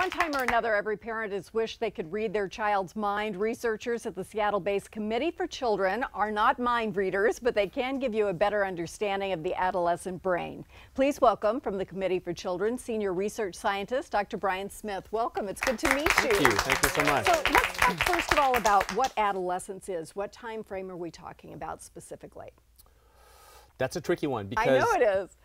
one time or another, every parent has wished they could read their child's mind. Researchers at the Seattle-based Committee for Children are not mind readers, but they can give you a better understanding of the adolescent brain. Please welcome, from the Committee for Children, Senior Research Scientist, Dr. Brian Smith. Welcome. It's good to meet you. Thank you. Thank you so much. So let's talk first of all about what adolescence is. What time frame are we talking about specifically? That's a tricky one because I know it is.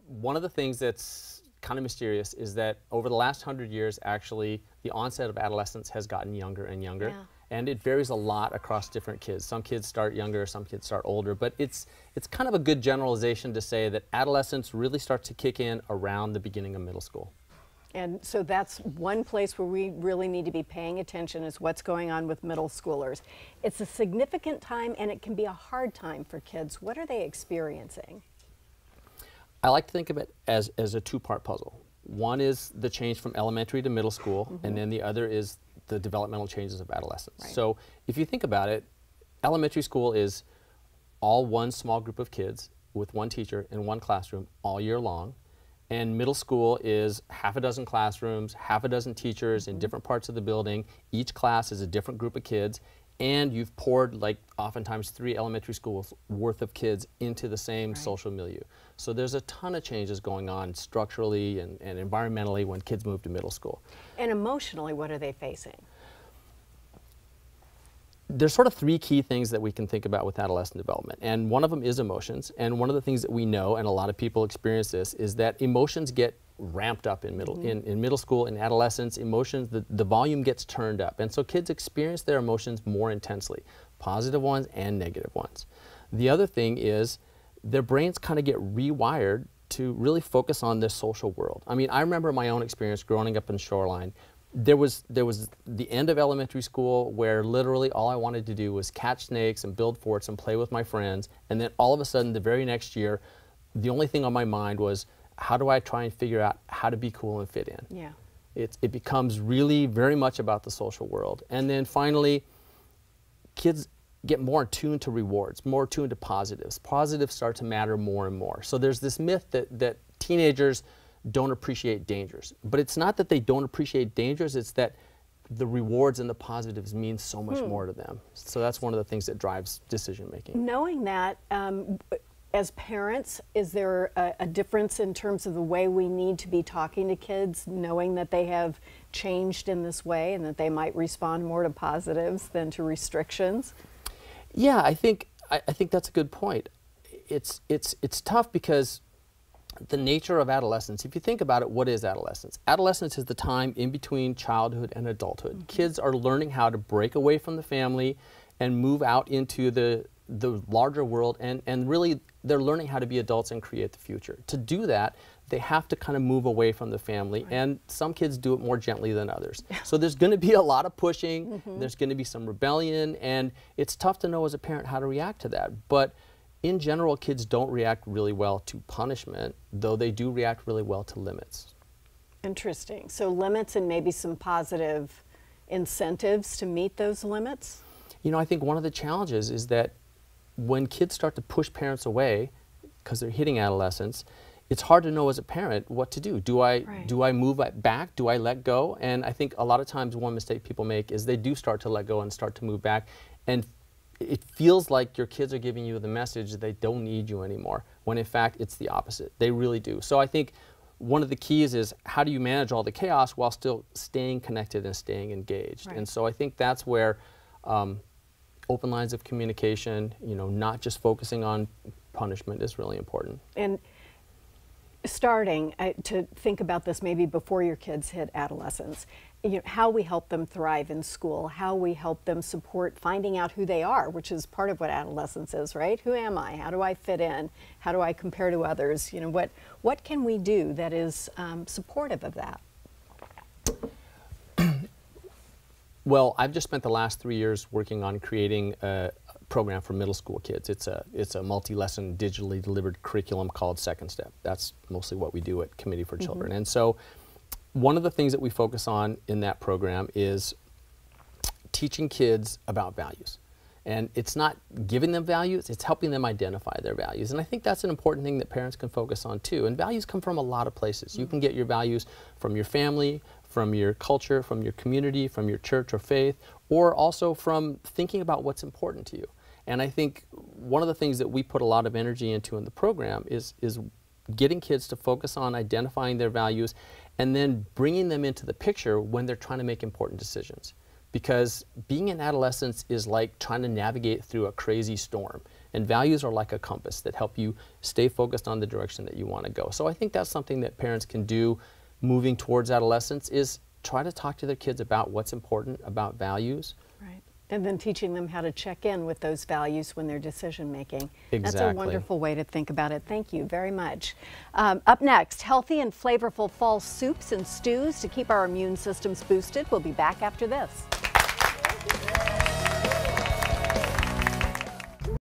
One of the things that's kind of mysterious is that over the last 100 years, actually, the onset of adolescence has gotten younger and younger. Yeah. And it varies a lot across different kids. Some kids start younger, some kids start older, but it's kind of a good generalization to say that adolescence really starts to kick in around the beginning of middle school. And so that's one place where we really need to be paying attention, is what's going on with middle schoolers. It's a significant time and it can be a hard time for kids. What are they experiencing? I like to think of it as a two-part puzzle. One is the change from elementary to middle school, and then the other is the developmental changes of adolescence. Right. So if you think about it, elementary school is all one small group of kids with one teacher in one classroom all year long. And middle school is half a dozen classrooms, half a dozen teachers in different parts of the building. Each class is a different group of kids. And you've poured, like, oftentimes 3 elementary schools worth of kids into the same social milieu. So there's a ton of changes going on structurally and environmentally when kids move to middle school. And emotionally, what are they facing? There's sort of 3 key things that we can think about with adolescent development, and one of them is emotions. And one of the things that we know, and a lot of people experience this, is that emotions get ramped up in middle in middle school. In adolescence, emotions, the volume gets turned up, and so kids experience their emotions more intensely, positive ones and negative ones. The other thing is their brains kind of get rewired to really focus on this social world. I mean, I remember my own experience growing up in Shoreline. There was the end of elementary school where literally all I wanted to do was catch snakes and build forts and play with my friends, and then all of a sudden the very next year the only thing on my mind was, how do I try and figure out how to be cool and fit in? Yeah. It becomes really very much about the social world. And then finally, kids get more attuned to rewards, more attuned to positives. Positives start to matter more and more. So there's this myth that teenagers don't appreciate dangers. But it's not that they don't appreciate dangers, it's that the rewards and the positives mean so much more to them. So that's one of the things that drives decision making. Knowing that, as parents, is there a difference in terms of the way we need to be talking to kids, knowing that they have changed in this way and that they might respond more to positives than to restrictions? Yeah, I think that's a good point. It's tough because the nature of adolescence, if you think about it, what is adolescence? Adolescence is the time in between childhood and adulthood. Kids are learning how to break away from the family and move out into the larger world, and really they're learning how to be adults and create the future. To do that, they have to kind of move away from the family, and some kids do it more gently than others. So there's going to be a lot of pushing, there's going to be some rebellion, and it's tough to know as a parent how to react to that. But in general, kids don't react really well to punishment, though they do react really well to limits. Interesting. So limits and maybe some positive incentives to meet those limits? You know, I think one of the challenges is that when kids start to push parents away because they're hitting adolescence, it's hard to know as a parent what to do. Do I move back? Do I let go? And I think a lot of times one mistake people make is they do start to let go and start to move back, and it feels like your kids are giving you the message that they don't need you anymore, when in fact it's the opposite. They really do. So I think one of the keys is, how do you manage all the chaos while still staying connected and staying engaged? And so I think that's where open lines of communication, you know, not just focusing on punishment, is really important. And starting to think about this maybe before your kids hit adolescence, you know, how we help them thrive in school, how we help them support finding out who they are, which is part of what adolescence is, right? Who am I? How do I fit in? How do I compare to others? You know, what can we do that is supportive of that? Well, I've just spent the last 3 years working on creating a program for middle school kids. It's a multi-lesson digitally delivered curriculum called Second Step. That's mostly what we do at Committee for Children. And so one of the things that we focus on in that program is teaching kids about values. And it's not giving them values, it's helping them identify their values. And I think that's an important thing that parents can focus on too. And values come from a lot of places. You can get your values from your family, from your culture, from your community, from your church or faith, or also from thinking about what's important to you. And I think one of the things that we put a lot of energy into in the program is getting kids to focus on identifying their values and then bringing them into the picture when they're trying to make important decisions. Because being in adolescence is like trying to navigate through a crazy storm. And values are like a compass that help you stay focused on the direction that you want to go. So I think that's something that parents can do moving towards adolescence, is try to talk to their kids about what's important, about values. Right. And then teaching them how to check in with those values when they're decision making. Exactly. That's a wonderful way to think about it. Thank you very much. Up next, healthy and flavorful fall soups and stews to keep our immune systems boosted. We'll be back after this.